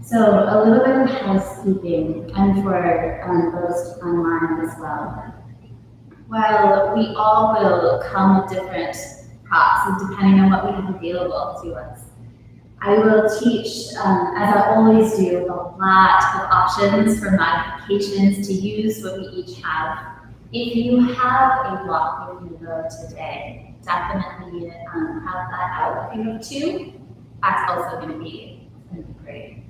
So a little bit of housekeeping, and for those online as well. While we all will come with different props, depending on what we have available to us, I will teach, as I always do, a lot of options for modifications to use what we each have. If you have a block with you though today, definitely have that out. If you have two, that's also going to be great.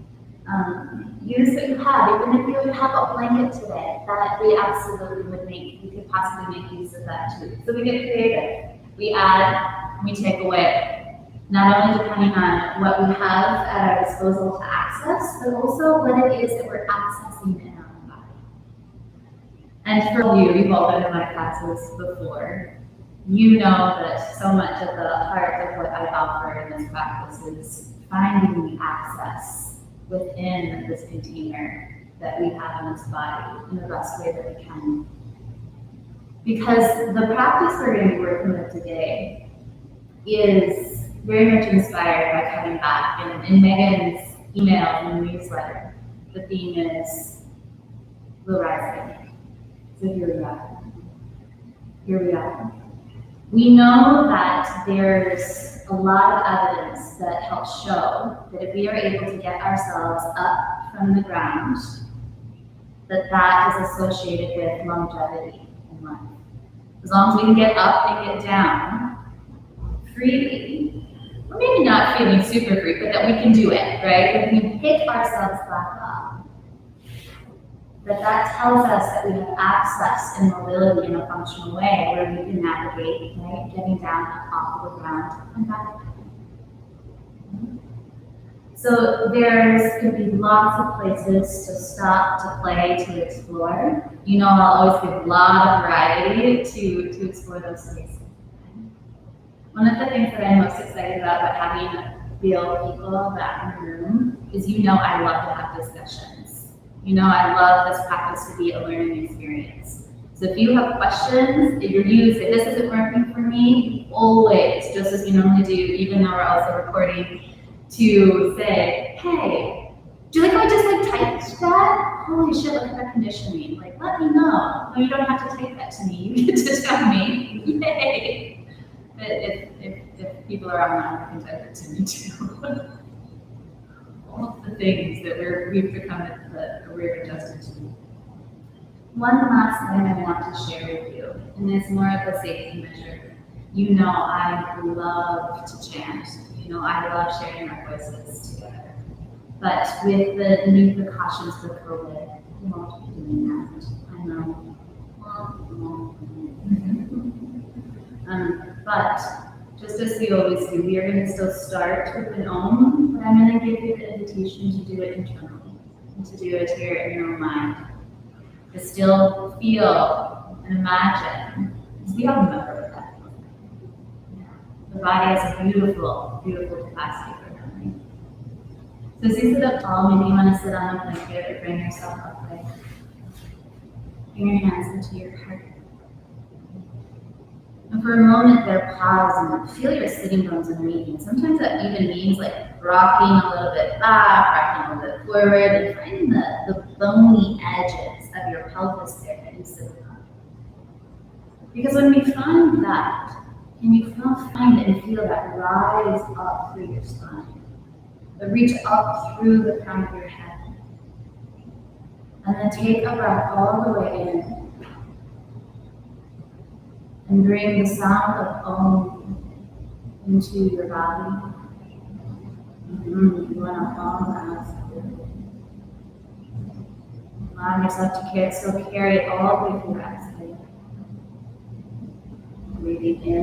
Use what you have, even if you have a blanket today, that we absolutely we could possibly make use of that too. So we get creative. We add, we take away. Not only depending on what we have at our disposal to access, but also what it is that we're accessing in our own body. And for you've all been in my classes before. You know that so much of the heart of what I offer in this practice is finding the access within this container that we have in this body in the best way that we can. Because the practice we're going to be working with today is very much inspired by coming back. And in Megan's email and newsletter, the theme is the rising. So here we are. Here we are. We know that there's a lot of evidence that helps show that if we are able to get ourselves up from the ground, that is associated with longevity in life. As long as we can get up and get down freely, or maybe not feeling super free, but that we can do it, right? If we can pick ourselves back up, that tells us that we have access and mobility in a functional way where we can navigate, right? Getting down off of the ground and back. So there's going to be lots of places to stop, to play, to explore. You know, I'll always give a lot of variety to explore those spaces. One of the things that I'm most excited about having real people back in the room is, you know, I love to have discussions. You know, I love this practice to be a learning experience. So if you have questions, if this isn't working for me, always, just as we normally do, even though we're also recording, to say, hey, do you like how I just typed that? Holy shit, look at that conditioning. Let me know. No, you don't have to type that to me. You get to tell me. Yay. But if people are online, they can type it to me too. All of the things that we've become we're adjusted to. One last thing I want to share with you, and it's more of a safety measure. You know, I love to chant. You know, I love sharing our voices together. But with the new precautions for COVID, we won't be doing that. I know. But just as we always do, we are going to still start with an Om, but I'm going to give you the invitation to do it internally, and to do it here in your own mind. To still feel and imagine, because we all remember that. The body has a beautiful, beautiful capacity for memory. So as you sit up tall, maybe you want to sit on a blanket or bring yourself upright. Bring your hands into your heart. And for a moment there, pause and feel your sitting bones underneath you. Sometimes that even means rocking a little bit back, rocking a little bit forward, and finding the bony edges of your pelvis there that you sit on. Because when we find that, and you find and feel that rise up through your spine, the reach up through the crown of your head, and then take a breath all the way in. And bring the sound of Om into your body. You want to Om out. Allow yourself to still carry it all the way through your exhale. Breathing in.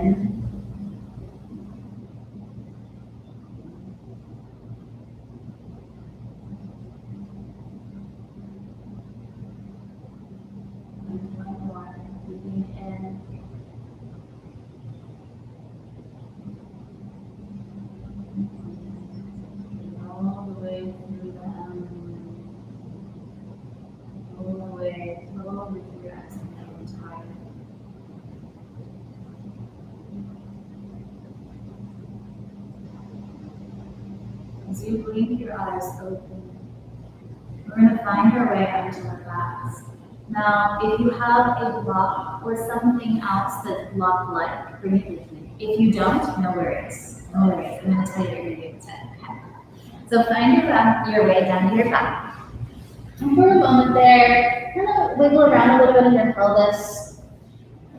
And one more. Breathing in. All the way through the all the way slowly through your exhale entire. As you blink your eyes open, We're going to find our way onto our backs. Now, if you have a block or something else that's block-like, bring it with me. If you don't, no worries. No worries. I'm going to tell you what you're doing instead. Okay? So find your way down to your back. And for a moment there, kind of wiggle around a little bit in your pelvis.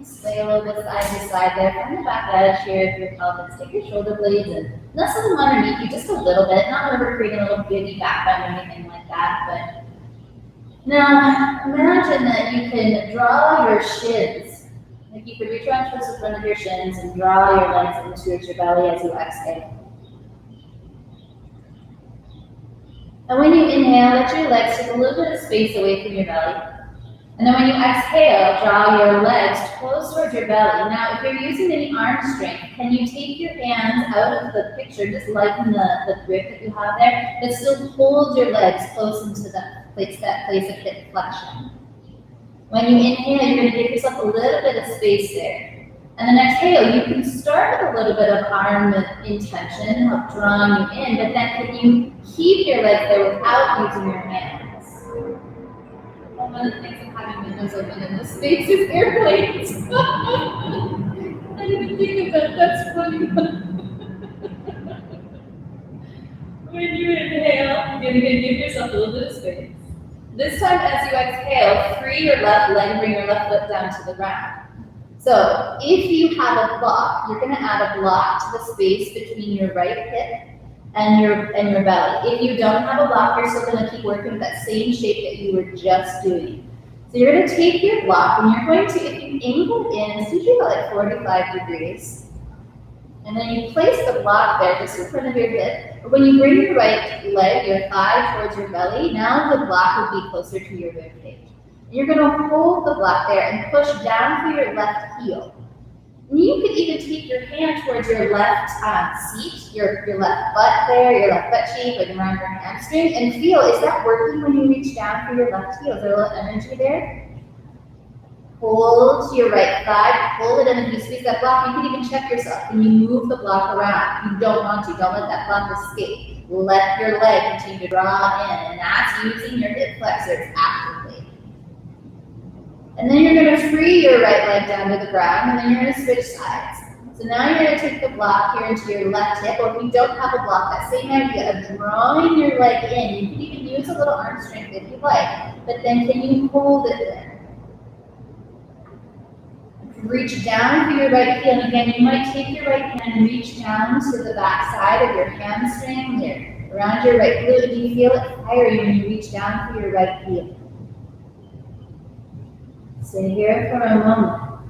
Sway a little bit side to side there. Find the back edge here of your pelvis. Take your shoulder blades and nestle them underneath you just a little bit. Not over creating a little biggie back bend or anything like that, but now, imagine that you can draw your shins. Like you could reach around towards the front of your shins and draw your legs in towards your belly as you exhale. And when you inhale, let your legs take a little bit of space away from your belly. And then when you exhale, draw your legs close towards your belly. Now, if you're using any arm strength, can you take your hands out of the picture, just lighten the grip that you have there, but still hold your legs close into that place of hip flexion. When you inhale, you're going to give yourself a little bit of space there. And then exhale, you can start with a little bit of arm intention, help drawing you in, but then can you keep your legs there without using your hands? One of the things of having windows open in this space is airplanes. I didn't think of that, that's funny. When you inhale, you're going to give yourself a little bit of space. This time as you exhale, free your left leg and bring your left foot down to the ground. So if you have a block, you're going to add a block to the space between your right hip and your belly. If you don't have a block, you're still going to keep working with that same shape that you were just doing. So you're going to take your block and you're going to, if you angle in, it's usually about like 45 degrees. And then you place the block there just in front of your hip. But when you bring your right leg, your thigh towards your belly, now the block will be closer to your rib cage. And you're going to hold the block there and push down through your left heel. And you could even take your hand towards your left seat, your left butt there, your left butt cheek, like around your hamstring, and feel, is that working when you reach down for your left heel? Is there a little energy there? Hold to your right thigh, pull it in, and if you squeeze that block, you can even check yourself. Can you move the block around? If you don't want to, don't let that block escape. Let your leg continue to draw in, and that's using your hip flexors actively. And then you're going to free your right leg down to the ground, and then you're going to switch sides. So now you're going to take the block here into your left hip, or if you don't have a block, that same idea of drawing your leg in. You can even use a little arm strength if you like, but then can you hold it there? Reach down for your right heel, and again, you might take your right hand and reach down to the back side of your hamstring here, around your right glute. Do you feel it fiery when you reach down for your right heel? Stay here for a moment.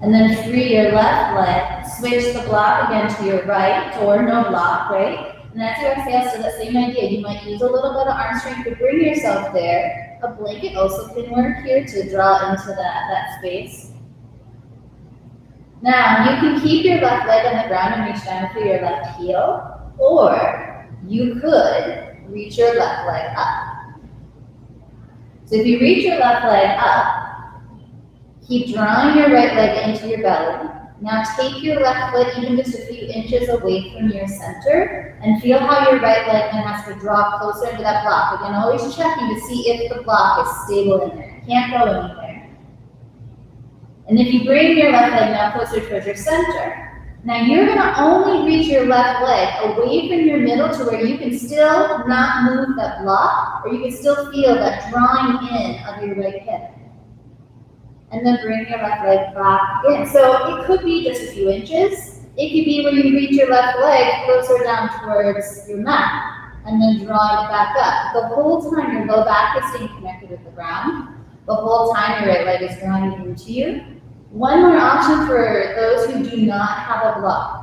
And then free your left leg. Switch the block again to your right, or no block, right? And as you exhale, so that same idea, you might use a little bit of arm strength to bring yourself there. A blanket also can work here to draw into that space. Now, you can keep your left leg on the ground and reach down for your left heel, or you could reach your left leg up. So if you reach your left leg up, keep drawing your right leg into your belly. Now take your left foot even just a few inches away from your center and feel how your right leg then has to draw closer into that block. Again, always checking to see if the block is stable in there. It can't go anywhere. And if you bring your left leg now closer towards your center, now you're going to only reach your left leg away from your middle to where you can still not move that block, or you can still feel that drawing in of your right hip. And then bring your left leg back in. So it could be just a few inches. It could be when you reach your left leg closer down towards your mat, and then drawing it back up. The whole time your low back is staying connected with the ground. The whole time your right leg is drawing into you. One more option for those who do not have a block.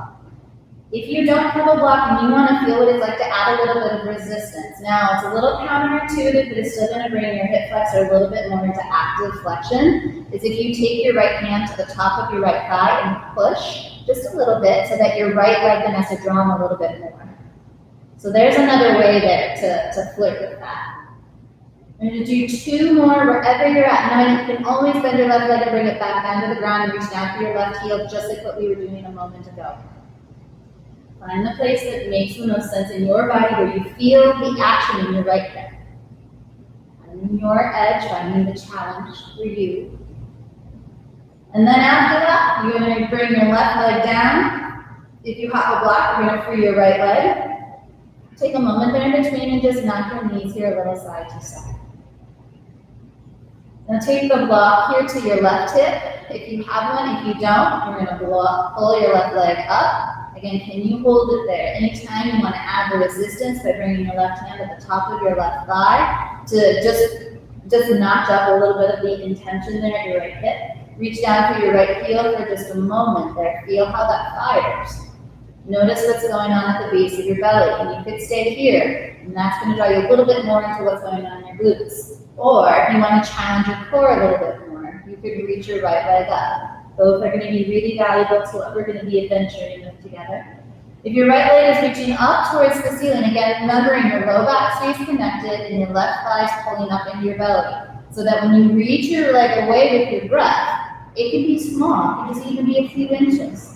If you don't have a block and you want to feel what it's like to add a little bit of resistance. Now, it's a little counterintuitive, but it's still going to bring your hip flexor a little bit more into active flexion, is if you take your right hand to the top of your right thigh and push just a little bit so that your right leg then has to draw in a little bit more. So there's another way there to flirt with that. I'm going to do two more wherever you're at. Now, you can always bend your left leg and bring it back down to the ground and reach down for your left heel, just like what we were doing a moment ago. Find the place that makes the most sense in your body where you feel the action in your right hip. Finding your edge, finding the challenge for you. And then after that, you're going to bring your left leg down. If you have a block, you're going to free your right leg. Take a moment there in between and just knock your knees here a little side to side. Now take the block here to your left hip. If you have one, if you don't, you're going to pull your left leg up. Again, can you hold it there? Anytime you want to add the resistance by bringing your left hand at the top of your left thigh to just notch up a little bit of the intention there at your right hip. Reach down through your right heel for just a moment there. Feel how that fires. Notice what's going on at the base of your belly. And you could stay here, and that's going to draw you a little bit more into what's going on in your glutes. Or if you want to challenge your core a little bit more, you could reach your right leg up. Both are going to be really valuable to what we're going to be adventuring with together. If your right leg is reaching up towards the ceiling, again, remembering your low back stays connected and your left thigh is pulling up into your belly. So that when you reach your leg away with your breath, it can be small. It can even be a few inches.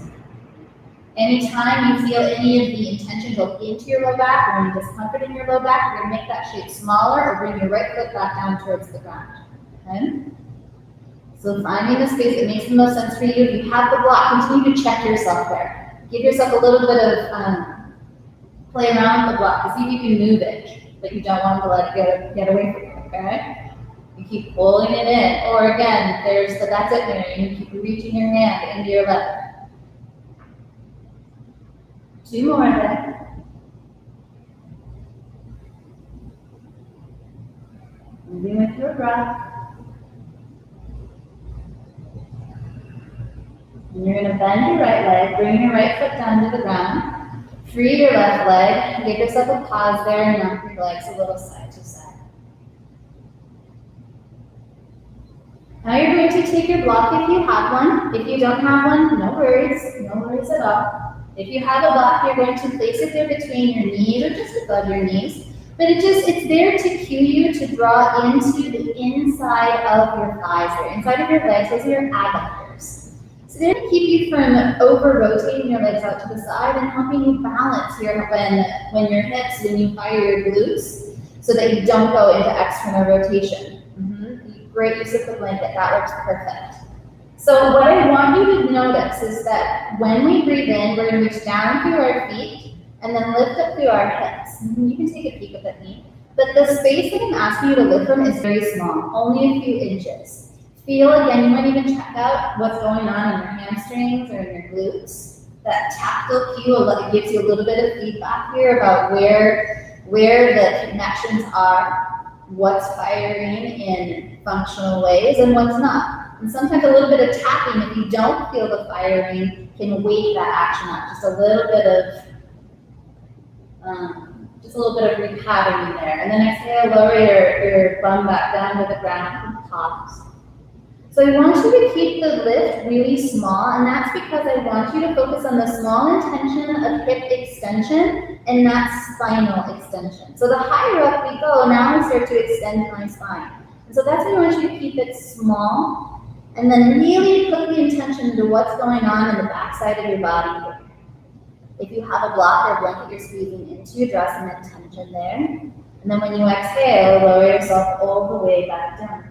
Anytime you feel any of the intention go into your low back or any discomfort in your low back, you're going to make that shape smaller or bring your right foot back down towards the ground. Okay? So finding the space that makes the most sense for you. If you have the block, continue to check yourself there. Give yourself a little bit of play around with the block to see if you can move it, but you don't want to let it get away from you, okay? You keep pulling it in. Or again, that's it there. You keep reaching your hand into your leg. 2 more there. Moving with your breath. And you're going to bend your right leg, bring your right foot down to the ground. Free your left leg. Give yourself a pause there and knock your legs a little side to side. Now you're going to take your block if you have one. If you don't have one, no worries at all. If you have a block, you're going to place it there between your knees or just above your knees. But it's there to cue you to draw into the inside of your thighs, or inside of your legs. Those are your adductors. So they're going to keep you from over-rotating your legs out to the side and helping you balance here when your hips, when you fire your glutes, so that you don't go into external rotation. Great use of the blanket. That works perfect. So what I want you to notice is that when we breathe in, we're going to reach down through our feet and then lift up through our hips. You can take a peek at that knee. But the space that I'm asking you to lift from is very small, only a few inches. Feel again, you might even check out what's going on in your hamstrings or in your glutes. That tactile cue gives you a little bit of feedback here about where the connections are, what's firing in functional ways and what's not. And sometimes a little bit of tapping, if you don't feel the firing, can wake that action up. Just a little bit of repattering there. And then exhale, lower your bum back down to the ground and pause. So I want you to keep the lift really small, and that's because I want you to focus on the small intention of hip extension and that spinal extension. So the higher up we go, now I start to extend my spine. And so that's why I want you to keep it small, and then really put the intention into what's going on in the backside of your body here. If you have a block or a blanket you're squeezing into, you're drawing that tension there. And then when you exhale, lower yourself all the way back down.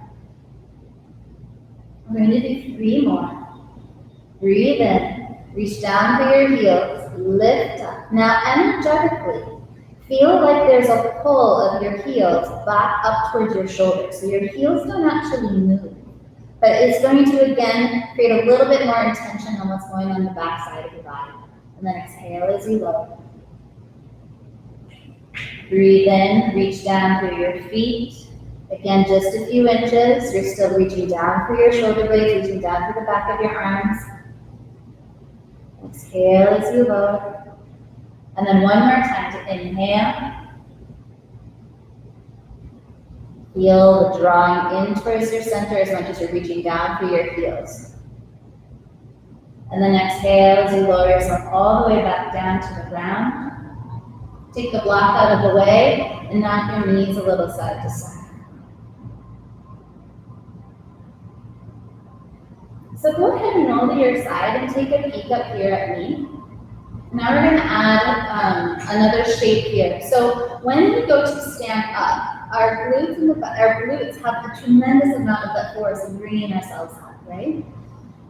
We're going to do 3 more. Breathe in, reach down for your heels, lift up. Now energetically, feel like there's a pull of your heels back up towards your shoulders. So your heels don't actually move. But it's going to, again, create a little bit more intention on what's going on in the back side of your body. And then exhale as you lower. Breathe in, reach down through your feet. Again, just a few inches. You're still reaching down through your shoulder blades, reaching down through the back of your arms. Exhale as you lower. And then one more time to inhale. Feel the drawing in towards your center as much as you're reaching down through your heels. And then exhale as you lower yourself all the way back down to the ground. Take the block out of the way and knock your knees a little side to side. So go ahead and roll to your side and take a peek up here at me. Now we're gonna add another shape here. So when we go to stand up, our glutes have a tremendous amount of that force in bringing ourselves up, right?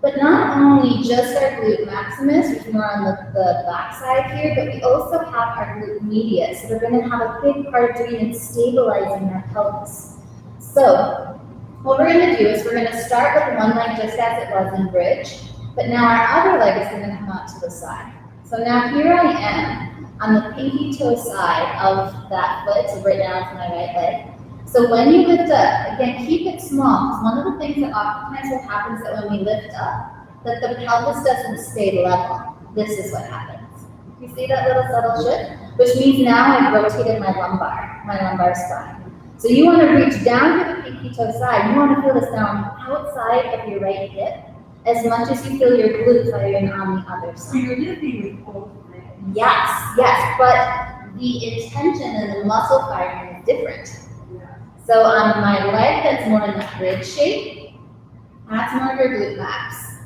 But not only just our glute maximus, which is more on the back side here, but we also have our glute medius. So they're going to have a big part of doing and stabilizing our pelvis. So what we're going to do is we're going to start with one leg just as it was in bridge, but now our other leg is going to come out to the side. So now here I am on the pinky toe side of that foot, so right now it's my right leg. So when you lift up, again, keep it small, because one of the things that oftentimes what happens is that when we lift up, that the pelvis doesn't stay level. This is what happens. You see that little subtle shift? Which means now I've rotated my lumbar spine. So you want to reach down to the pinky toe side. You want to feel this now on the outside of your right hip, as much as you feel your glutes firing on the other side. So you're lifting with both legs. Yes, but the intention and the muscle firing is different. So on my leg that's more in the bridge shape, that's more of your glute max.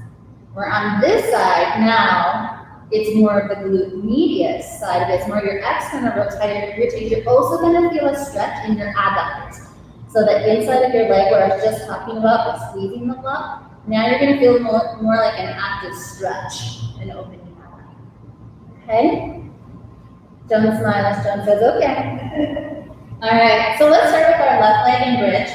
Where on this side now, it's more of the glute medius side of it. It's more your external rotator. You're also going to feel a stretch in your adductors. So the inside of your leg, where I was just talking about squeezing the glove, now you're going to feel more like an active stretch and opening that up. Okay? Don't smile as John says, okay. All right, so let's start with our left leg in bridge.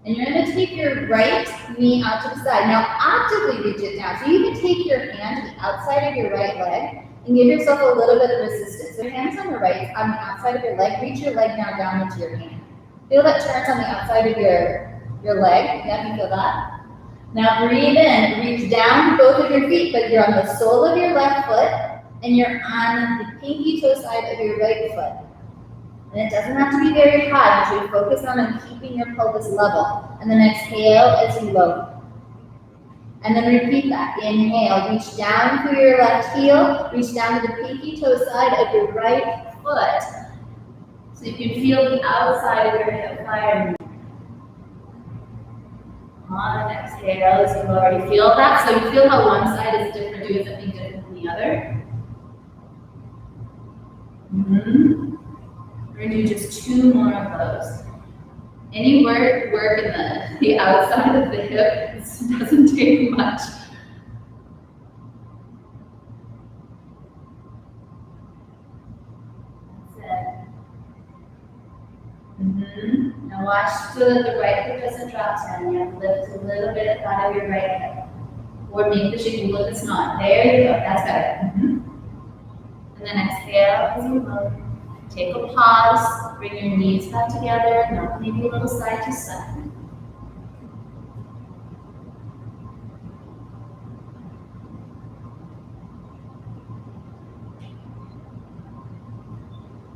And you're going to take your right knee out to the side. Now actively reach it down. So you can take your hand to the outside of your right leg and give yourself a little bit of resistance. So your hand's on the right, on the outside of your leg. Reach your leg now down into your hand. Feel that turns on the outside of your leg. Yeah, you feel that? Now breathe in, reach down both of your feet, but you're on the sole of your left foot and you're on the pinky toe side of your right foot. And it doesn't have to be very high, you should focus on keeping your pelvis level. And then exhale as you lower. And then repeat that. Inhale, reach down through your left heel, reach down to the pinky toe side of your right foot. So you can feel the outside of your hip firing. On and exhale as you lower. You feel that? So you feel how one side is different, doing something different than the other. We're going to do just 2 more of those. Any work in the outside of the hip, this doesn't take much. That's it. Now watch so that the right hip doesn't drop down. You have to lift a little bit out of your right hip. Or make the shape look it's not. There you go. That's better. And then exhale as you lower. Take a pause, bring your knees back together, now maybe a little side to side.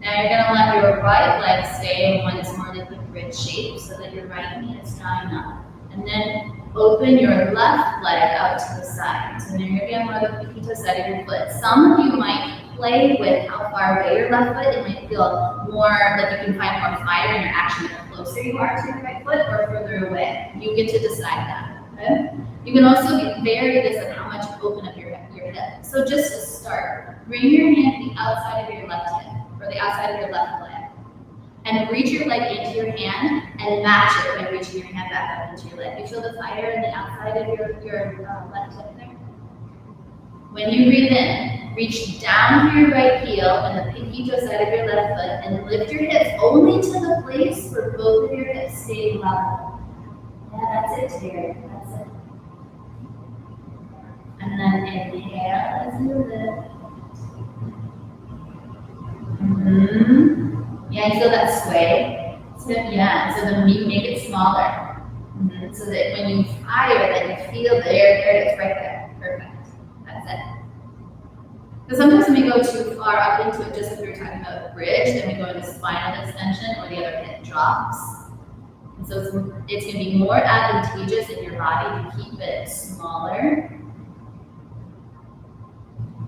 Now you're going to let your right leg stay in what is more like a bridge shape so that your right knee is drawing up. And then open your left leg out to the side. So now you're going to be on more of the pinky toe side of your foot. Some of you might play with how far away your left foot. It might feel more like you can find more fire in your action the closer you are to your right foot or further away. You get to decide that. Okay? You can also vary this on how much you open up your hip. So just to start, bring your hand to the outside of your left hip or the outside of your left leg. And reach your leg into your hand and match it by reaching your hand back up into your leg. You feel the fire in the outside of your left hip there? When you breathe in, reach down through your right heel and the pinky toe side of your left foot and lift your hips only to the place where both of your hips stay level. Yeah, that's it, Terry. That's it. And then inhale as you lift. Yeah, you feel that sway? So, yeah, so then you make it smaller. So that when you fire, then you feel there it is, right there. Perfect. That's it. Because sometimes when we go too far up into it, just as we were talking about bridge, then we go into spinal extension or the other hip drops. And so it's going to be more advantageous in your body to keep it smaller.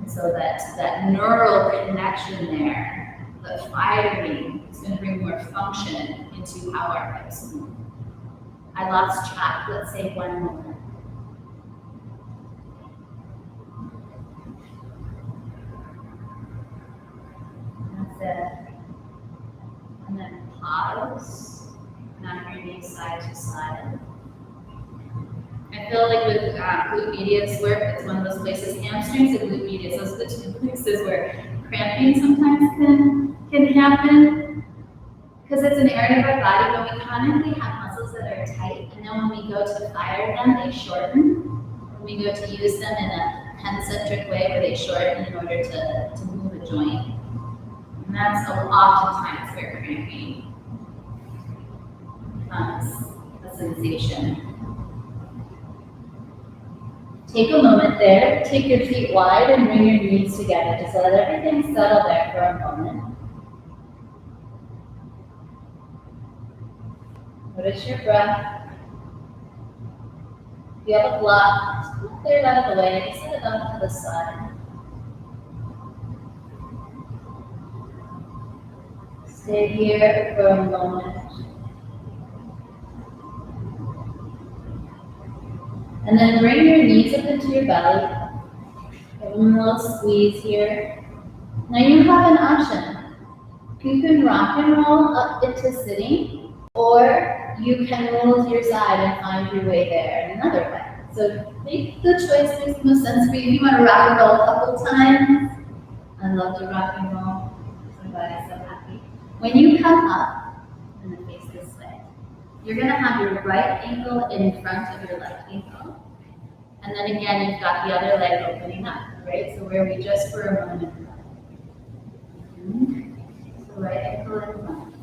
And so that neural connection there, the firing, is going to bring more function into how our hips move. I lost track. Let's say one more. Good. And then pause. Now your knees side to side. I feel like with glute medius work, it's one of those places, hamstrings and glute medius, those are the two places where cramping sometimes can happen. Because it's an area of our body where we chronically have muscles that are tight, and then when we go to fire them, they shorten. When we go to use them in a pen-centric way where they shorten in order to move a joint. And that's oftentimes where cramping becomes a sensation. Take a moment there, take your feet wide and bring your knees together. Just let everything settle there for a moment. Notice your breath. If you have a block, just clear it out of the way and set it off to the side. Stay here for a moment. And then bring your knees up into your belly. Give them a little squeeze here. Now you have an option. You can rock and roll up into sitting, or you can roll to your side and find your way there in another way. So make the choice makes the most sense for you. If you want to rock and roll a couple times, I love to rock and roll. Somebody's so happy. When you come up and then face this way, you're going to have your right ankle in front of your left ankle. And then again, you've got the other leg opening up, right? So where we just for a moment. So right ankle in front.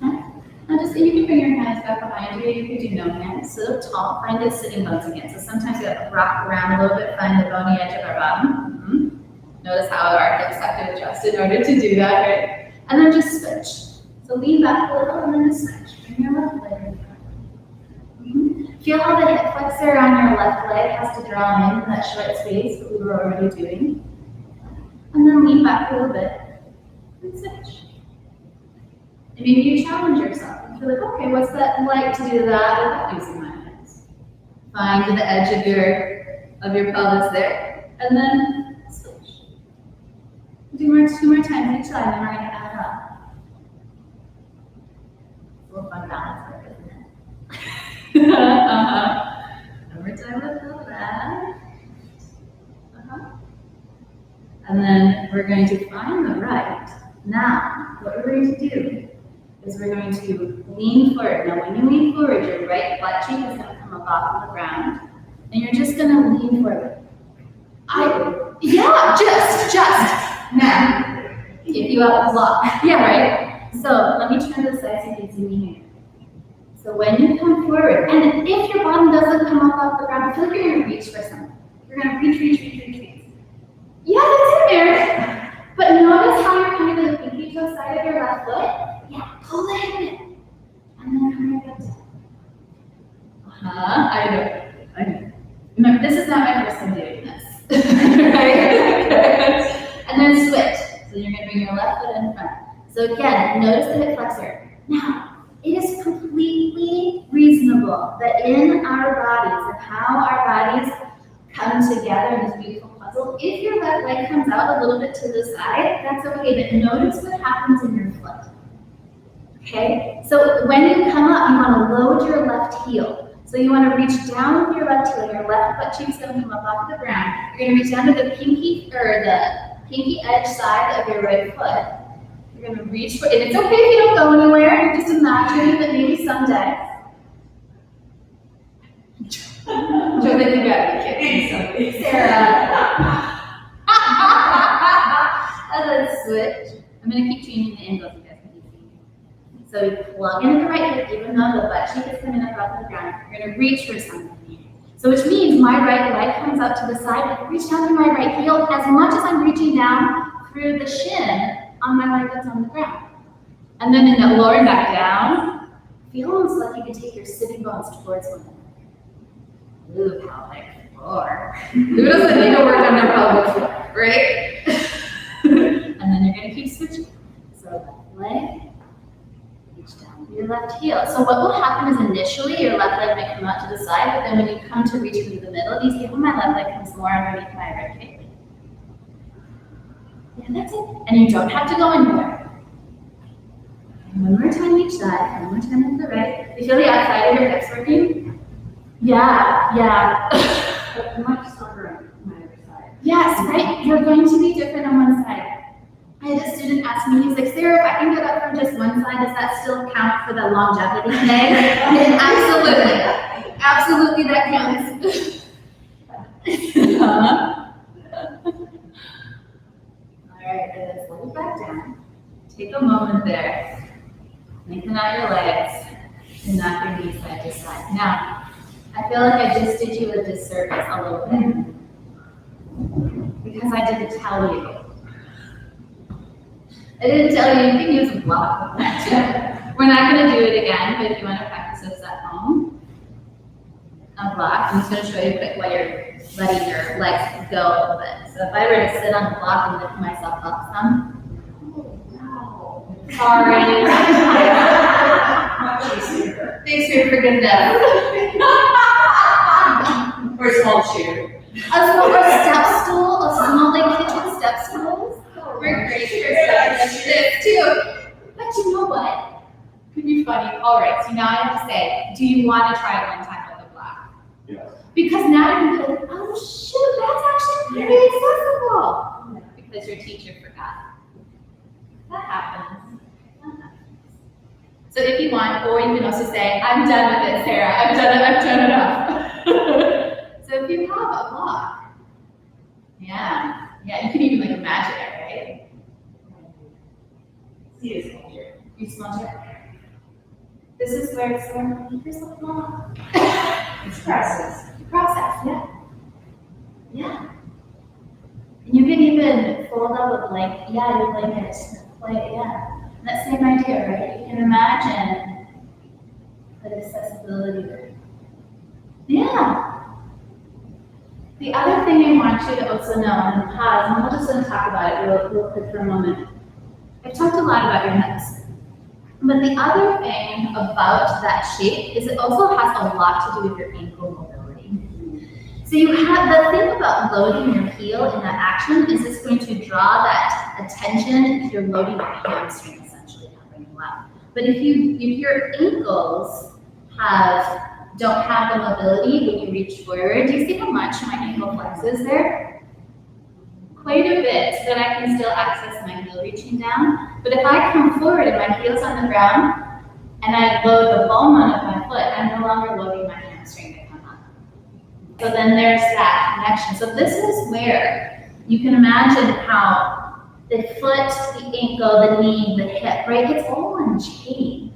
Okay. Now just, you can bring your hands back behind you. You can do no hands. So tall, find the sitting bones again. So sometimes you have to rock around a little bit, find the bony edge of our bottom. Notice how our hips have to adjust in order to do that, right? And then just switch. So lean back a little and then just switch. Bring your left leg in front. Feel how the hip flexor on your left leg has to draw in that short space that we were already doing. And then lean back a little bit and switch. And maybe you challenge yourself and feel like, okay, what's that like to do that without using my hands? Find the edge of your pelvis there, and then switch. Two more times each side, and we're going to add up. It's a little fun balance work, isn't it? One more time with the left. And then we're going to find the right. Now, what we're going to do is we're going to lean forward. Now, when you lean forward, your right butt cheek is going to come up off of the ground, and you're just going to lean forward. Just. Now, if you have a block. Yeah, right? So let me turn to the side so you can see me here. So when you come forward, and if your bottom doesn't come up off the ground, I feel like you're going to reach for something. You're going to reach. Yeah, that's in there. But notice how you're kind of in the pinky toe side of your left foot. Yeah, pull the hip in. And then come right up to I know. Remember, this is not my first time doing this. Right? And then switch. So you're going to bring your left foot in front. So again, notice the hip flexor. Now, it is completely reasonable that in our bodies and how our bodies come together in this beautiful puzzle, if your left leg comes out a little bit to the side, that's okay, but notice what happens in your foot. Okay? So when you come up, you want to load your left heel. So you want to reach down with your left heel. Your left butt cheek is going to come up off the ground. You're going to reach down to the pinky edge side of your right foot. You're going to reach for, and it's okay if you don't go anywhere. You're just imagining that maybe someday. Joe, they think I kidding. Sarah. And then switch. I'm going to keep changing the angles so you guys can keep seeing. So you plug into the right hip, even though the butt cheek is coming up off the ground. You're going to reach for something. So which means my right leg comes out to the side. I can reach down through my right heel as much as I'm reaching down through the shin on my leg that's on the ground. And then in the lower back down, feel almost like you can take your sitting bones towards one another. Ooh, pelvic floor. Who doesn't need to work on their pelvic floor, right? And then you're going to keep switching. So left leg, reach down to your left heel. So what will happen is initially your left leg might come out to the side, but then when you come to reach through the middle, you see how my left leg comes more underneath my rib cage. Yeah, that's it. And you don't have to go anywhere. One more time each side, one more time to the right. You feel the outside of your hips working? Yeah. But much stronger on my other side. Yes, right? You're going to be different on one side. I had a student ask me, he's like, Sarah, if I can get up from just one side, does that still count for the longevity today? Absolutely. Absolutely, that counts. All right, let's lower back down. Take a moment there. Lengthen out your legs and knock your knees side to side. Now, I feel like I just did you a disservice a little bit because I didn't tell you. I didn't tell you, you can use a block with that too. We're not going to do it again, but if you want to practice this at home, a block, I'm just going to show you quick while you're letting your legs go a little bit. So if I were to sit on the block and lift myself up some, sorry. Much easier. Thanks for your forgiveness. Or a small shoe. A small step stool, a small like kitchen step stools. We're great for stuff like this too. But you know what? Could be funny. All right, so now I have to say, do you want to try it one time with a block? Yes. Because now you can be like, oh shoot, that's actually pretty accessible. Because your teacher forgot. That happens. So if you want, or you can also say, I'm done with it, Sarah. I've done enough. So if you have a block, yeah, you can even like imagine it, right? See a small shoe. You smell it? This is where it's going, here's the block. It's process. Process, yeah. Yeah. And you can even fold up a blanket, your blanket, play, yeah. And that same idea, right? You can imagine the accessibility there. Yeah. The other thing I want you to also know, and pause, and we're just going to talk about it real quick for a moment. I've talked a lot about your hips. But the other thing about that shape is it also has a lot to do with your ankle mobility. So you have the thing about loading your heel in that action is it's going to draw that attention if you're loading your hamstring essentially to bring you up. But if your ankles don't have the mobility when you reach forward, do you see how much my ankle flexes there? Quite a bit, so that I can still access my heel reaching down. But if I come forward and my heel's on the ground and I load the ball mount of my foot, I'm no longer loading my hamstring to come up. So then there's that connection. So this is where you can imagine how the foot, the ankle, the knee, the hip, right? It's all one chain,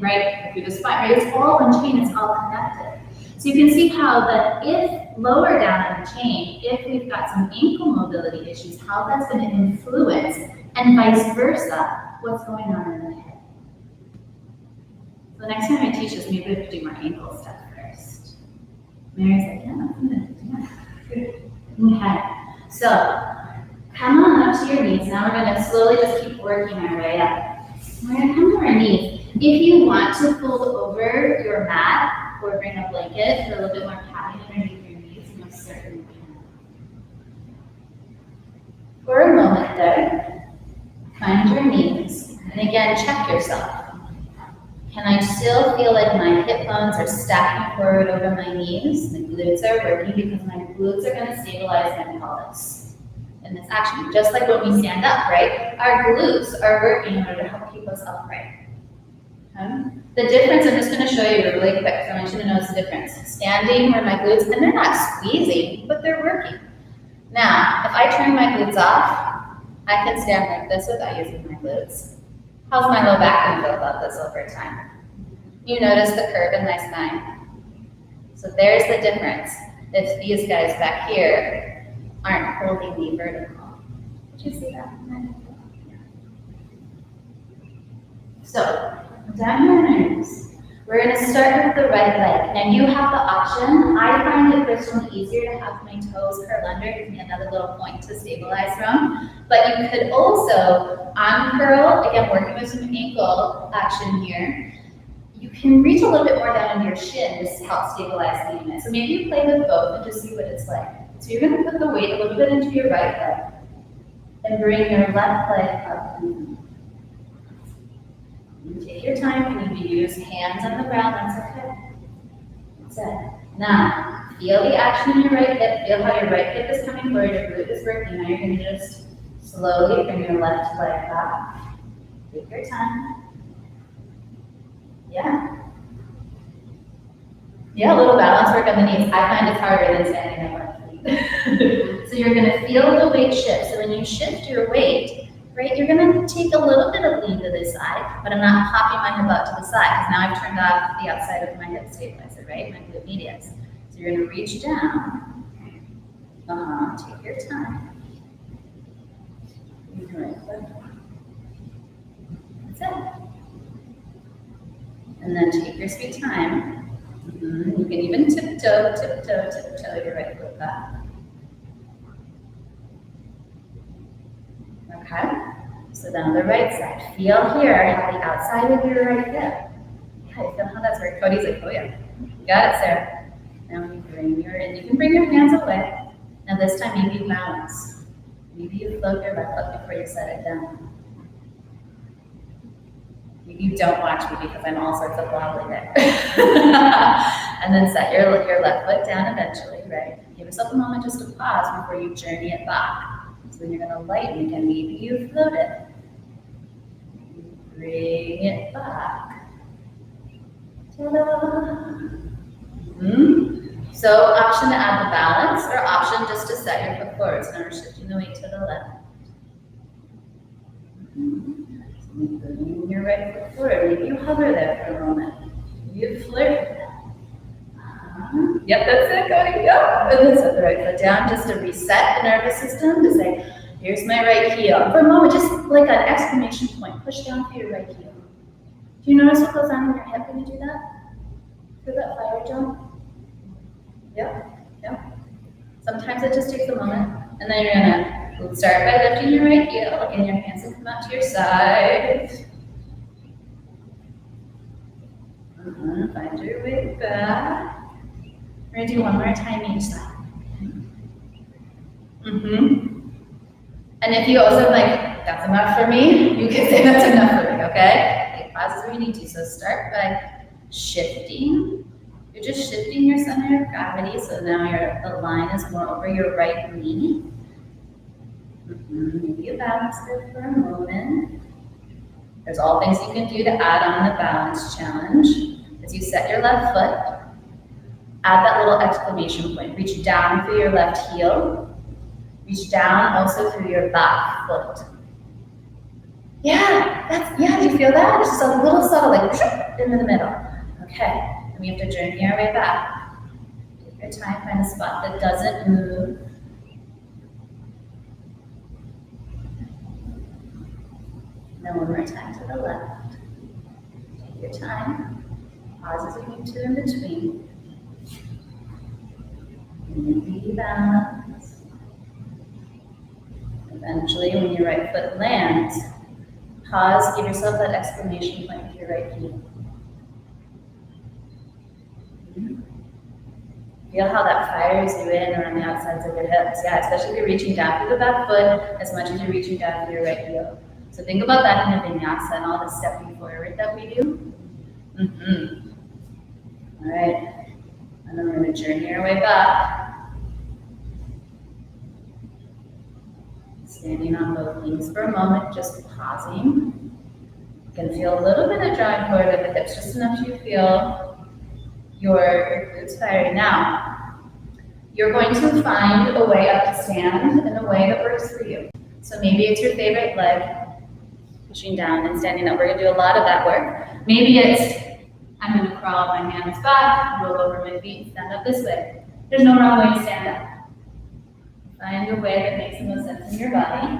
right? Through the spine, right? It's all one chain, it's all connected. So you can see how that if lower down in the chain, if we've got some ankle mobility issues, how that's going to influence, and vice versa, what's going on in the hip. So next time I teach this, maybe we have to do more ankle stuff first. Mary's like, yeah, I'm good. Okay, so come on up to your knees. Now we're going to slowly just keep working our way up. We're going to come to our knees. If you want to fold over your mat, or bring a blanket for a little bit more padding underneath your knees, you most certainly can. For a moment there, find your knees, and again, check yourself. Can I still feel like my hip bones are stacking forward over my knees? The glutes are working because my glutes are going to stabilize my pelvis in this action. Just like when we stand up, right? Our glutes are working in order to help keep us upright. Okay. The difference, I'm just going to show you really quick, so I want you to notice the difference. Standing where my glutes, and they're not squeezing, but they're working. Now, if I turn my glutes off, I can stand like this without using my glutes. How's my low back going to feel about this over time? You notice the curve in my spine. So there's the difference. If these guys back here aren't holding me vertical. Did you see that? So, down your knees. We're going to start with the right leg. Now you have the option. I find it personally easier to have my toes curl under, give me another little point to stabilize from. But you could also uncurl, again working with some ankle action here. You can reach a little bit more down into your shin just to help stabilize the unit. So maybe you play with both and just see what it's like. So you're going to put the weight a little bit into your right leg. and bring your left leg up and in. You take your time. You need to use hands on the ground. That's okay. That's it. Now, feel the action in your right hip. Feel how your right hip is coming forward. Your glute is working. Now you're going to just slowly bring your left leg back. Take your time. Yeah. Yeah, a little balance work on the knees. I find it's harder than standing on left feet. So you're gonna feel the weight shift. So when you shift your weight, right, you're gonna take a little bit of lean to this side, but I'm not popping my hip out to the side because now I've turned off the outside of my hip stabilizer, right, my glute medius. So you're gonna reach down. Take your time. You can right foot. That's it. And then take your sweet time. You can even tiptoe your right foot back. Okay, so then the right side. Feel here how the outside of your right hip. Yeah, you feel how that's working. Cody's like, oh yeah. You got it, Sarah. Now you can bring your hands away. Now this time maybe you balance. Maybe you float your left foot before you set it down. You don't watch me because I'm all sorts of wobbly there. And then set your left foot down eventually, right? Give yourself a moment just to pause before you journey it back. So then you're going to lighten again. Maybe you float it. Bring it back. Ta-da! So option to add the balance or option just to set your foot forward. So now we're shifting the weight to the left. Bring your right foot forward. Maybe you hover there for a moment. You flirt. Yep, that's it, Cody. Yep. And then set the right foot down just to reset the nervous system to say, here's my right heel. For a moment, just like an exclamation point, push down for your right heel. Do you notice what goes on in your hip when you do that? Feel that fire jump? Yep. Sometimes it just takes a moment. And then you're gonna start by lifting your right heel. Again, your hands will come out to your side. Find your way back. We're gonna do one more time each side. And if you also like, that's enough for me, you can say that's enough for me, okay? Take pauses where you need to. So start by shifting. You're just shifting your center of gravity, so now the line is more over your right knee. Maybe you balance it for a moment. There's all things you can do to add on the balance challenge. As you set your left foot, add that little exclamation point. Reach down through your left heel. Reach down also through your back foot. Yeah, do you feel that? It's just a little subtle, like into the middle. Okay, and we have to journey our way back. Take your time, find a spot that doesn't move. Then one more time to the left. Take your time. Pause as you need to in between. And rebalance. Eventually, when your right foot lands, pause, give yourself that exclamation point with your right heel. Feel how that fires you in around the outsides of your hips. Yeah, especially if you're reaching down through the back foot as much as you're reaching down through your right heel. So think about that in the vinyasa and all the stepping forward that we do. All right, and then we're going to journey our way back. Standing on both knees for a moment, just pausing. You can feel a little bit of drawing forward of the hips, just enough to feel your glutes firing. Now, you're going to find a way up to stand in a way that works for you. So maybe it's your favorite leg, pushing down and standing up. We're going to do a lot of that work. Maybe it's, I'm going to crawl my hands back, roll over my feet, and stand up this way. There's no wrong way to stand up. Find a way that makes the most sense in your body.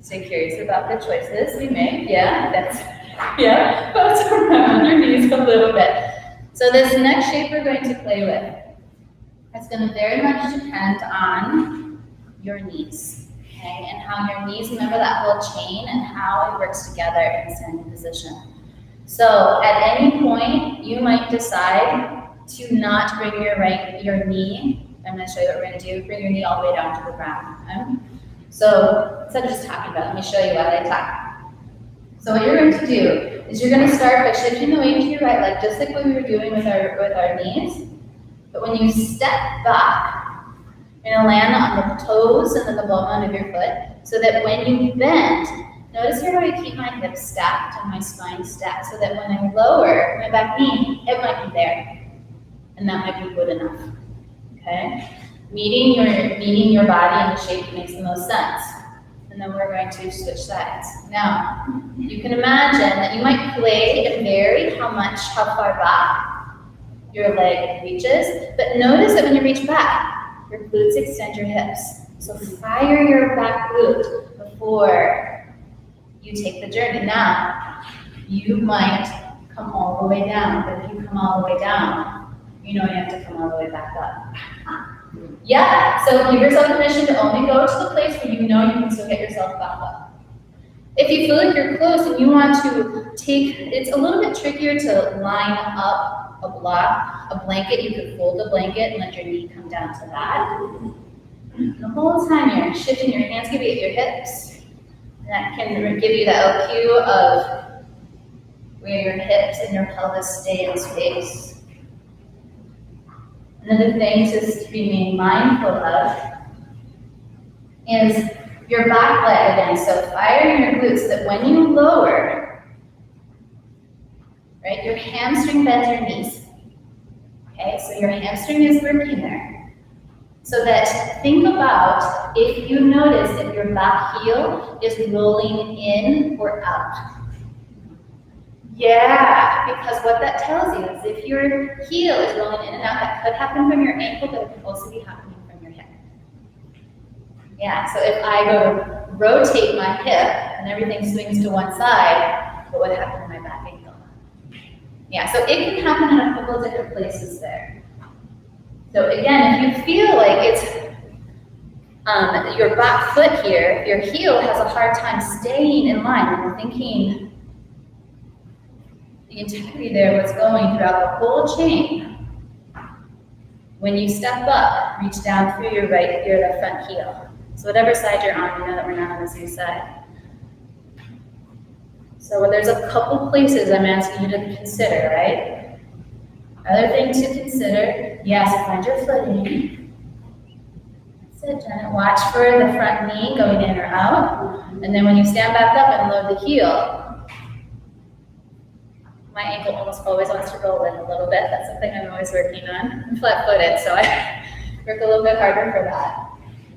Stay curious about the choices we make. Bounce around your knees a little bit. So this next shape we're going to play with, it's going to very much depend on your knees, okay? And how your knees, remember that whole chain and how it works together in standing position. So at any point, you might decide to not bring your knee, I'm going to show you what we're going to do, bring your knee all the way down to the ground, okay? So instead of just talking about it, let me show you while I talk. So what you're going to do is you're going to start by shifting the weight to your right leg, just like what we were doing with our knees. But when you step back, you're going to land on the toes and then the bottom of your foot, so that when you bend, notice here how I keep my hips stacked and my spine stacked, so that when I lower my back knee, it might be there. And that might be good enough. Okay? Meeting your body in the shape that makes the most sense. And then we're going to switch sides. Now, you can imagine that you might play and vary how far back your leg reaches, but notice that when you reach back, your glutes extend your hips. So fire your back glute before you take the journey. Now, you might come all the way down, but if you come all the way down, you know you have to come all the way back up. Yeah, so give yourself permission to only go to the place where you know you can still get yourself back up. If you feel like you're close and you want to it's a little bit trickier to line up a blanket. You could fold a blanket and let your knee come down to that. The whole time you're shifting, your hands can be at your hips. And that can give you that cue of where your hips and your pelvis stay in space. Another thing to remain mindful of is your back leg again. So firing your glutes so that when you lower, right, your hamstring bends your knees. Okay, so your hamstring is working there. So that think about if you notice that your back heel is rolling in or out. Yeah, because what that tells you is if your heel is rolling in and out, that could happen from your ankle, but it could also be happening from your hip. Yeah, so if I go to rotate my hip and everything swings to one side, what would happen to my back ankle? Yeah, so it can happen in a couple of different places there. So again, if you feel like it's your back foot here, your heel has a hard time staying in line, and we're thinking the integrity there, what's going throughout the whole chain. When you step up, reach down through your left front heel. So whatever side you're on, you know that we're not on the same side. So there's a couple places I'm asking you to consider, right? Other thing to consider, yes, find your footing. That's it, Janet. Watch for the front knee going in or out. And then when you stand back up and load the heel, my ankle almost always wants to roll in a little bit. That's something I'm always working on. I'm flat-footed, so I work a little bit harder for that.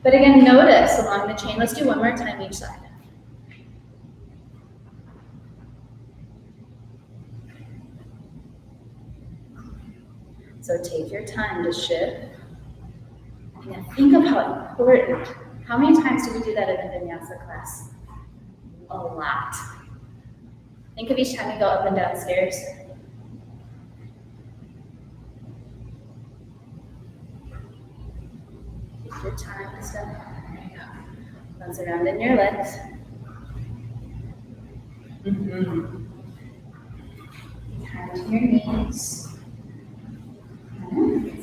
But again, notice along the chain. Let's do one more time each side. So take your time to shift. And think of how important. How many times do we do that in a vinyasa class? A lot. Think of each time you go up and down stairs. Take your time to step. There you go. Bounce around in your legs. Turn to your knees.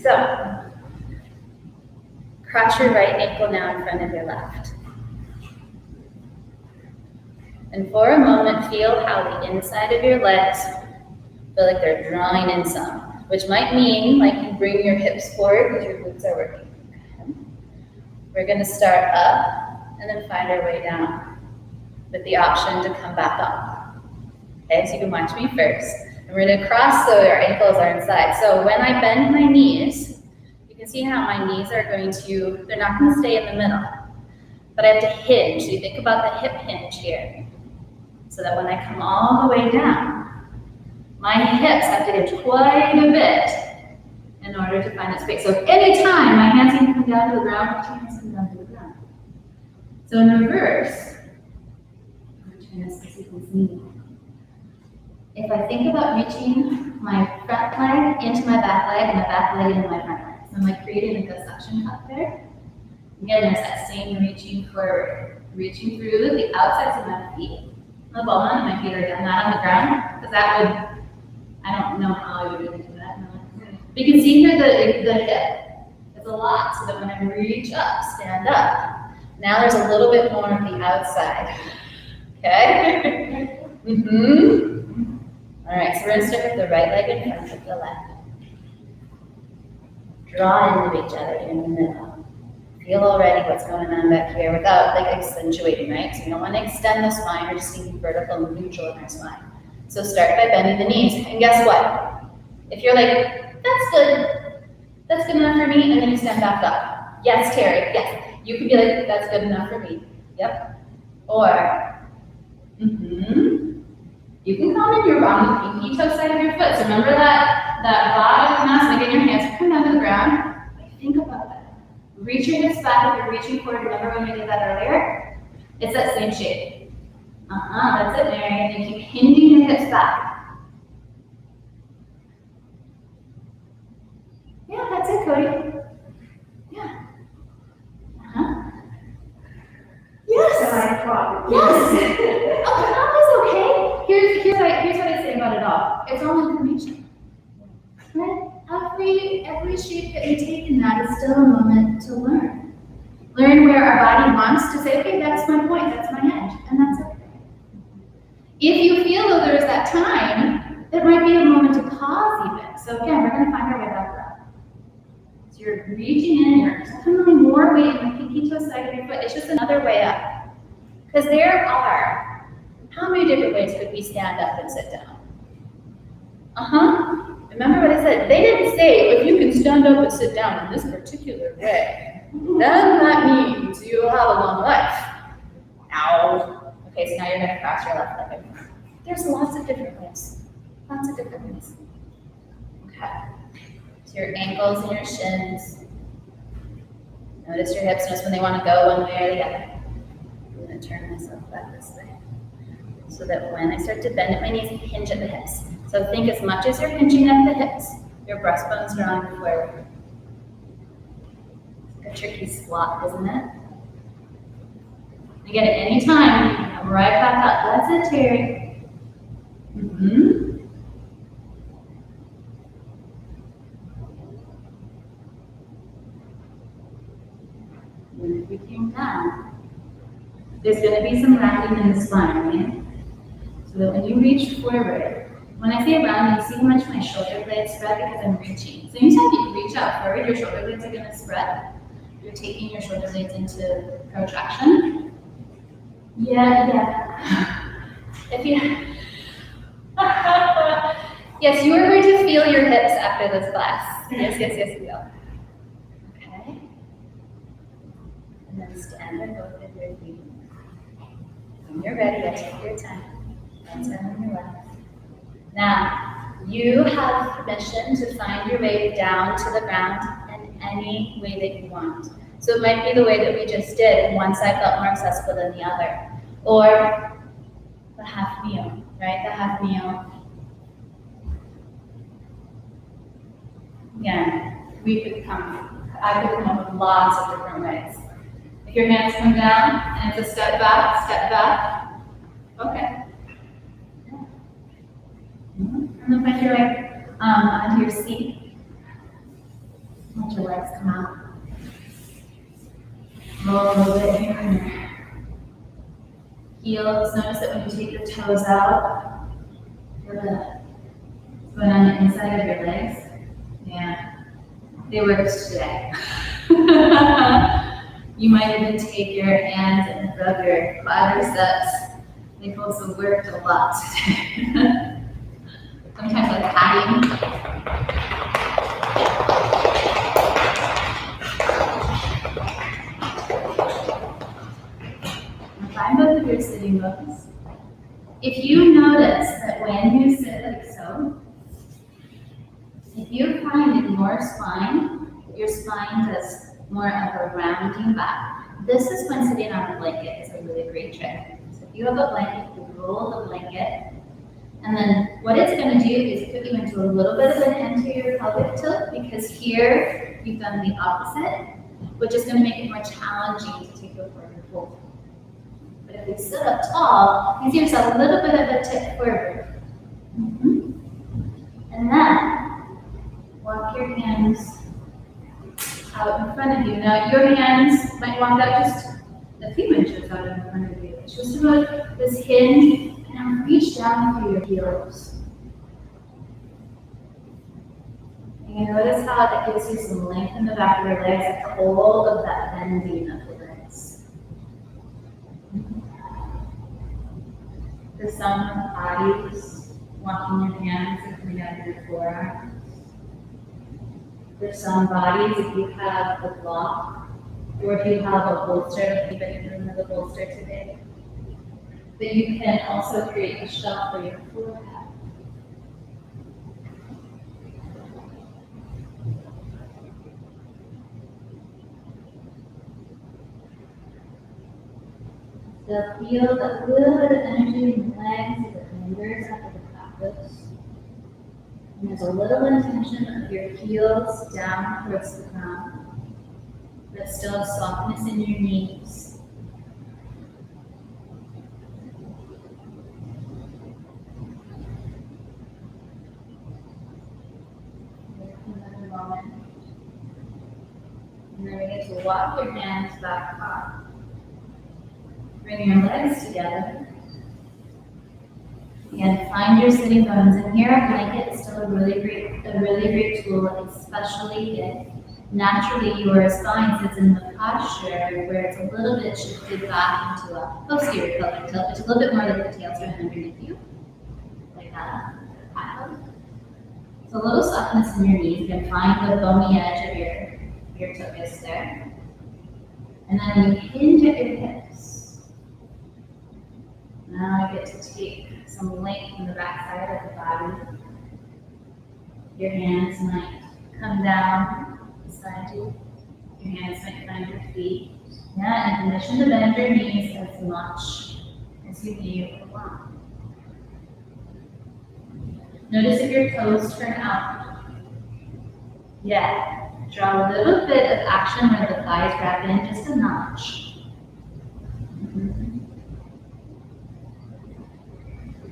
So, cross your right ankle now in front of your left. And for a moment, feel how the inside of your legs feel like they're drawing in some, which might mean like you bring your hips forward because your glutes are working. Okay. We're going to start up and then find our way down with the option to come back up. Okay, so you can watch me first. And we're going to cross so our ankles are inside. So when I bend my knees, you can see how my knees are they're not going to stay in the middle, but I have to hinge. So you think about the hip hinge here. So that when I come all the way down, my hips have to give quite a bit in order to find that space. So if any time my hands can come down to the ground, my hands come down to the ground. So in reverse, I'm trying to see if you can see me. If I think about reaching my front leg into my back leg and my back leg into my front leg, so I'm like creating like a suction cup there. Again, there's that same reaching forward, reaching through the outsides of my feet. The ball of my feet are not on the ground, because that would, I don't know how I would really do that. But you can see here the hip. It's a lot, so that when I reach up, stand up, Now there's a little bit more of the outside. Okay? Mm-hmm. All right, so we're gonna start with the right leg in front of the left. Draw into each other in the middle. Feel already what's going on back here without like accentuating, right? So you don't want to extend the spine, we're just being vertical and neutral in our spine. So start by bending the knees. And guess what? If you're like, that's good enough for me, and then you stand back up. Yes, Terry, yes. You could be like, that's good enough for me. Yep. Or, you can come in your on the pinky toe side of your foot. So remember that bottom mass, like in your hands, come down to the ground. Like, think about that. Reach your hips back if you're reaching forward. Remember when we did that earlier? It's that same shape. That's it, Mary. And then keep hinging your hips back. Yeah, that's it, Cody. Yeah. Yes. Yes. Oh, is okay. Here's what I say about it all. It's all information. Right? Every shape that we take in that is still a moment to learn. Learn where our body wants to say, okay, that's my point, that's my edge, and that's okay. If you feel though there's that time, that might be a moment to pause even. So again, we're going to find our way back up. So you're reaching in, you're definitely more weight in the pinky toe side of your foot. It's just another way up. Because there are, how many different ways could we stand up and sit down? Remember what I said? They didn't say, if you can stand up and sit down in this particular way, then that means you will have a long life. Ow. Okay, so now you're going to cross your left leg. There's lots of different ways. Lots of different ways. Okay. So your ankles and your shins. Notice your hips, notice when they want to go one way or the other. I'm going to turn myself back this way. So that when I start to bend at my knees, hinge at the hips. So think as much as you're hinging at the hips, your breastbones are on forward. It's a tricky squat, isn't it? Again, at any time, you can come right back up. That's it, Terry. And if we came down, there's going to be some rounding in the spine, right? So that when you reach forward, when I say round, you see how much my shoulder blades spread because I'm reaching. So anytime you reach out forward, your shoulder blades are going to spread. You're taking your shoulder blades into protraction. Yeah. If you, yes, you are going to feel your hips after this class. Yes, feel. Okay. And then stand and go with your feet. When you're ready, take your time. One time on your left. Now, you have permission to find your way down to the ground in any way that you want. So it might be the way that we just did, and one side felt more accessible than the other. Or the half kneel, right? The half kneel. Again, I could come up with lots of different ways. If your hands come down and it's a step back. Okay. And then find your way onto your seat. Let your legs come out. Roll a little bit here and there. Heels, notice that when you take your toes out, feel what's going on the inside of your legs. Yeah, they worked today. You might even take your hands and rub your quadriceps. They've also worked a lot today. Sometimes like patting. Find both of your sitting bones. If you notice that when you sit like so, if you're finding more spine, your spine does more of a rounding back. This is when sitting on a blanket is a really great trick. So if you have a blanket, you roll the blanket, and then what it's going to do is put you into a little bit of an anterior pelvic tilt, because here you've done the opposite, which is going to make it more challenging to take a forward fold. But if you sit up tall, you see yourself a little bit of a tip forward. And then walk your hands out in front of you. Now your hands might walk out just a few inches out in front of you. It's just about this hinge, and now reach down through your heels. And you notice how that gives you some length in the back of your legs at the whole of that bending of the legs. For some bodies, walking your hands and coming out of your forearms. For some bodies, if you have a block, or if you have a bolster, keep it in the bolster today. But you can also create a shelf for your forehead. So feel that little bit of energy in the legs as it lingers after the practice. And there's a little intention of your heels down towards the ground, but still a softness in your knees. Another moment. And then we get to walk your hands back up. Bring your legs together. And find your sitting bones. And here, a blanket is still a really great tool, especially if naturally your spine sits in the posture where it's a little bit shifted back into a posterior pelvic tilt, which is a little bit more like the tailspin underneath you, like that. So a little softness in your knees. You can find the bony edge of your tuchus there, and then you hinge at your hips. Now I get to take some length from the back side of the body. Your hands might come down beside you. Your hands might find your feet. Yeah, and condition to bend your knees as much as you need or want. Notice if your toes turn out. Yeah, draw a little bit of action where the thighs wrap in just a notch.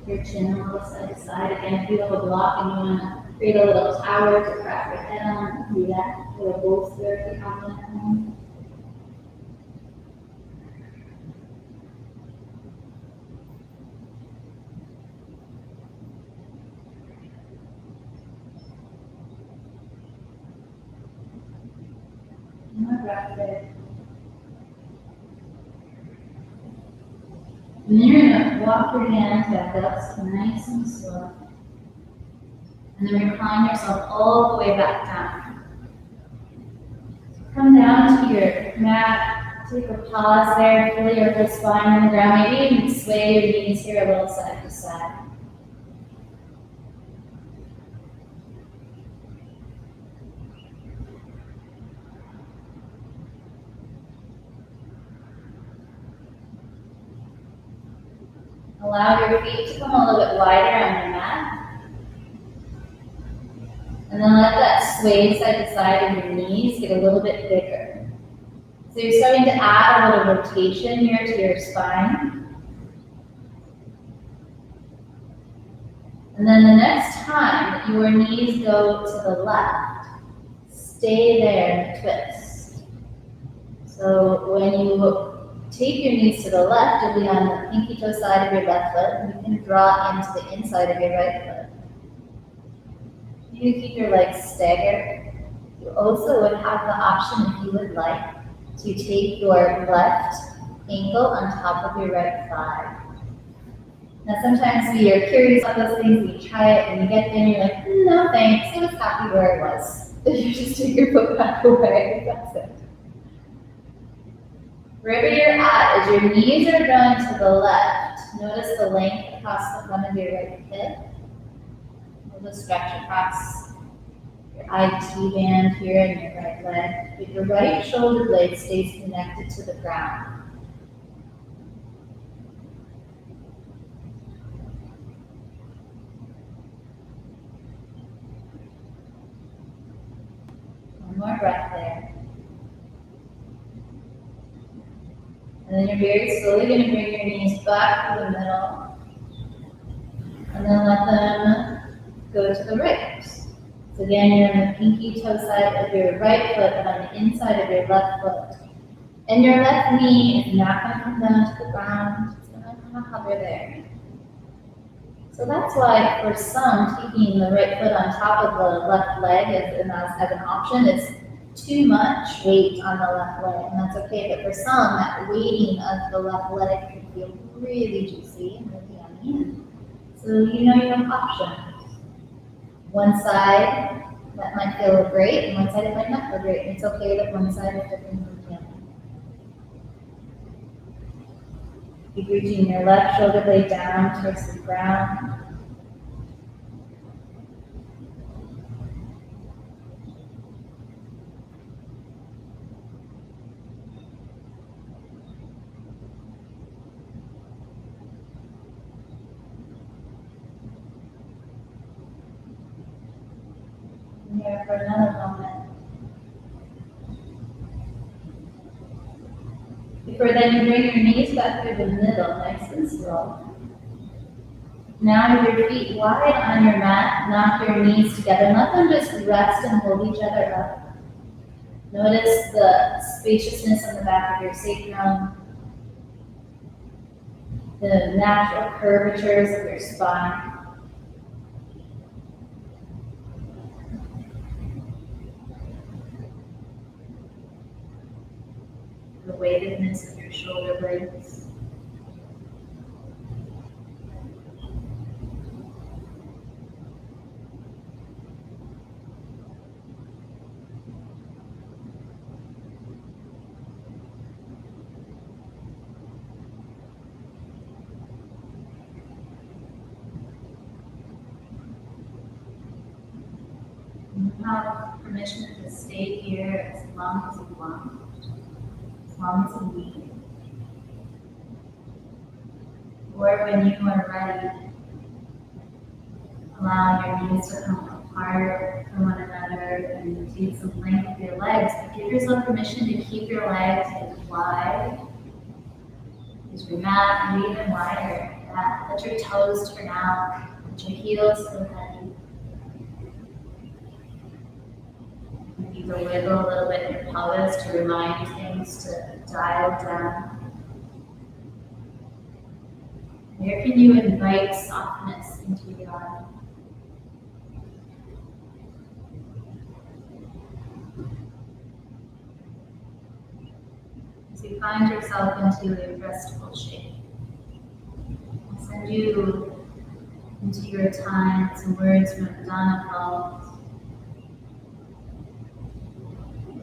Your chin a little side to side. Again, if you have a block and you want to create a little tower to crack your head on, do that. Or a bolster if you have one at home. More breath there. And then you're going to walk your hands back up, so nice and slow. And then recline yourself all the way back down. So come down to your mat, take a pause there, feel your whole spine on the ground. Maybe even sway your knees here a little side to side. Allow your feet to come a little bit wider on your mat. And then let that sway side to side in your knees get a little bit bigger. So you're starting to add a little rotation here to your spine. And then the next time that your knees go to the left, stay there and twist. So when you take your knees to the left, you'll be on the pinky toe side of your left foot, and you can draw into the inside of your right foot. You can keep your legs staggered. You also would have the option, if you would like, to take your left ankle on top of your right thigh. Now sometimes we are curious about those things, we try it, and you get there and you're like, no thanks, I was happy where it was. You just take your foot back away, that's it. Wherever you're at, as your knees are drawn to the left, notice the length across the front of your right hip. We'll just stretch across your IT band here in your right leg. But your right shoulder blade stays connected to the ground. One more breath there. And then you're very slowly going to bring your knees back to the middle. And then let them go to the right. So again, you're on the pinky toe side of your right foot and on the inside of your left foot. And your left knee is not going to come down to the ground. It's going to kind of hover there. So that's why for some, taking the right foot on top of the left leg as an option is too much weight on the left leg, and that's okay. But for some, that weighting of the left leg can feel really juicy and really yummy. So you know you have options. One side that might feel great, and one side it might not feel great. It's okay that one side is different from the other. Keep reaching your left shoulder blade down towards the ground. And here for another moment. Before then, you bring your knees back through the middle, nice and slow. Now with your feet wide on your mat, knock your knees together. And let them just rest and hold each other up. Notice the spaciousness on the back of your sacrum, the natural curvatures of your spine. The weightedness of your shoulder blades. You have permission to stay here as long as you want. As long as you need. Or when you are ready, allow your knees to come apart from one another and take some length with your legs. But give yourself permission to keep your legs wide. Use your mat even wider. Yeah. Let your toes turn out. Let your heels feel heavy. Maybe to wiggle a little bit in your pelvis to remind things to dial down. Where can you invite softness into your body? As you find yourself into a restful shape, I'll send you into your time with some words from Donna Hall.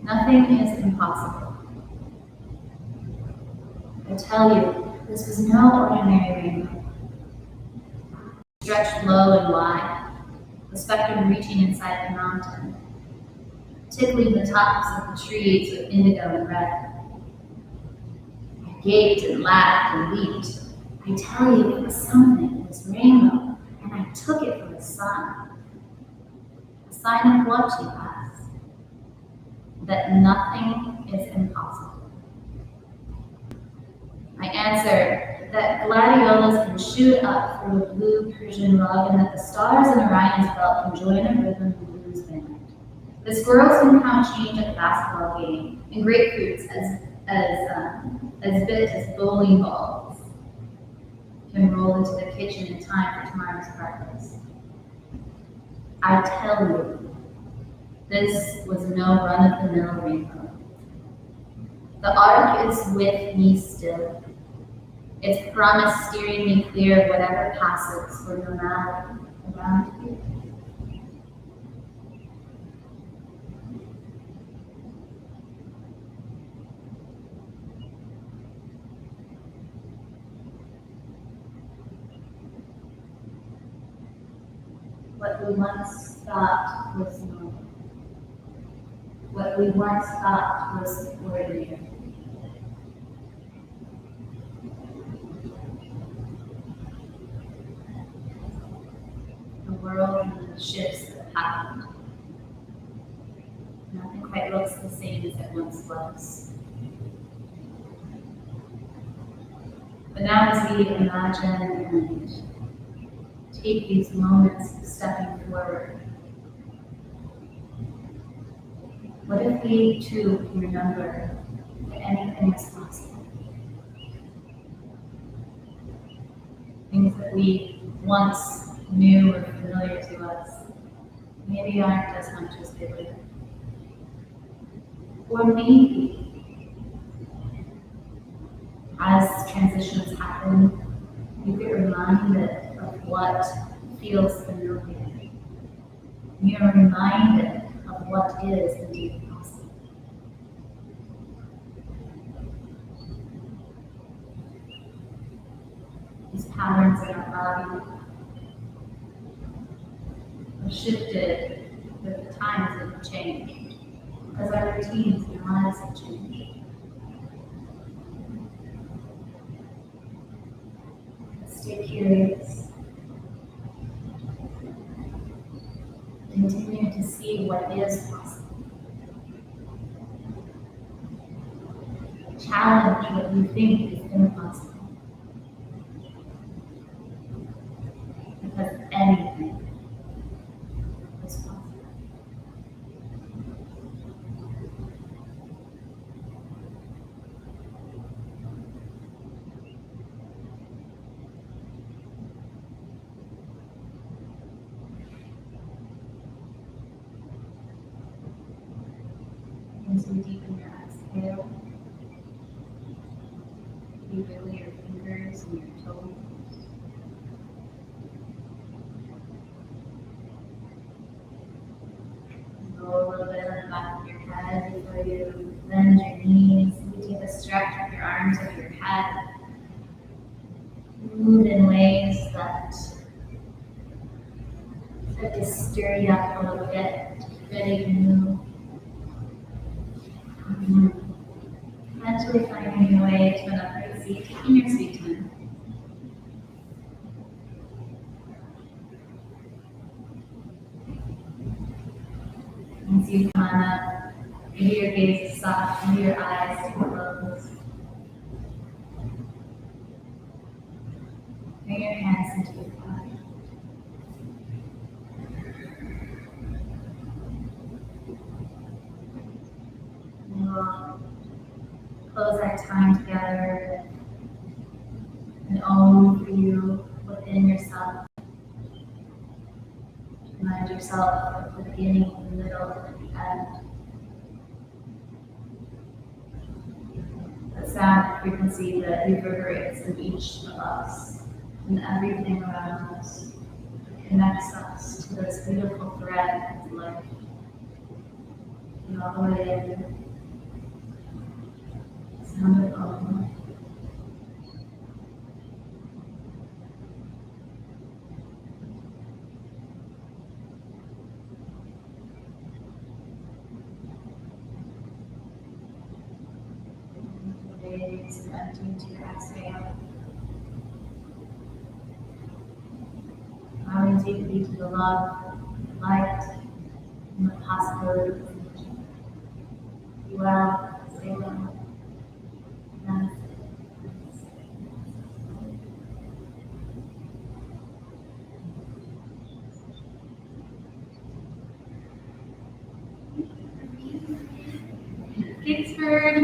Nothing is impossible. I tell you, this was no ordinary rainbow. Stretched low and wide, the spectrum reaching inside the mountain, tickling the tops of the trees with indigo and red. I gaped and laughed and leaped. I tell you, it was something, this rainbow, and I took it for a sign. A sign of what, she asked? That nothing is impossible. I answered that gladiolas can shoot up through a blue Persian rug and that the stars in Orion's belt can join a rhythm and blues band. The squirrels can count change at the basketball game, and grapefruits as big as bowling balls can roll into the kitchen in time for tomorrow's breakfast. I tell you, this was no run-of-the-mill rainbow. The arc is with me still. Its promise steering me clear of whatever passes for no matter around you. What we once thought was normal. What we once thought was ordinary. The world and the shifts that happened. Nothing quite looks the same as it once was. But now as we imagine and take these moments of stepping forward, what if we too remember anything is possible. Things that we once knew or familiar to us maybe aren't as much as they were. Or maybe, as transitions happen, you get reminded of what feels familiar. You're reminded of what is indeed possible. These patterns in our body have shifted with the times that have changed, as our routines and our lives have changed. Stay curious. Continue to see what is possible. Challenge what you think is impossible. Because anything is possible. As you deepen your exhale, you wiggle your fingers and your toes. Go a little bit on the back of your head before you bend your knees. You take a stretch with your arms over your head. Move in ways that start to stir you up a little bit, ready to move. Eventually finding your way to an upright seat, taking your sweet time. As you come on up, maybe your gaze is soft, maybe your eyes to close. Bring your hands into your body. We'll close our time together with an own for you within yourself. Remind yourself of the beginning, the middle, and the end. The sound frequency that reverberates in each of us and everything around us connects us to this beautiful thread of life. And all the way in. Sound of home. Gaze and empty into your exhale. Bowing deeply to the love, the light, and the possibilities. Be well, stay well. Namaste. Thanks for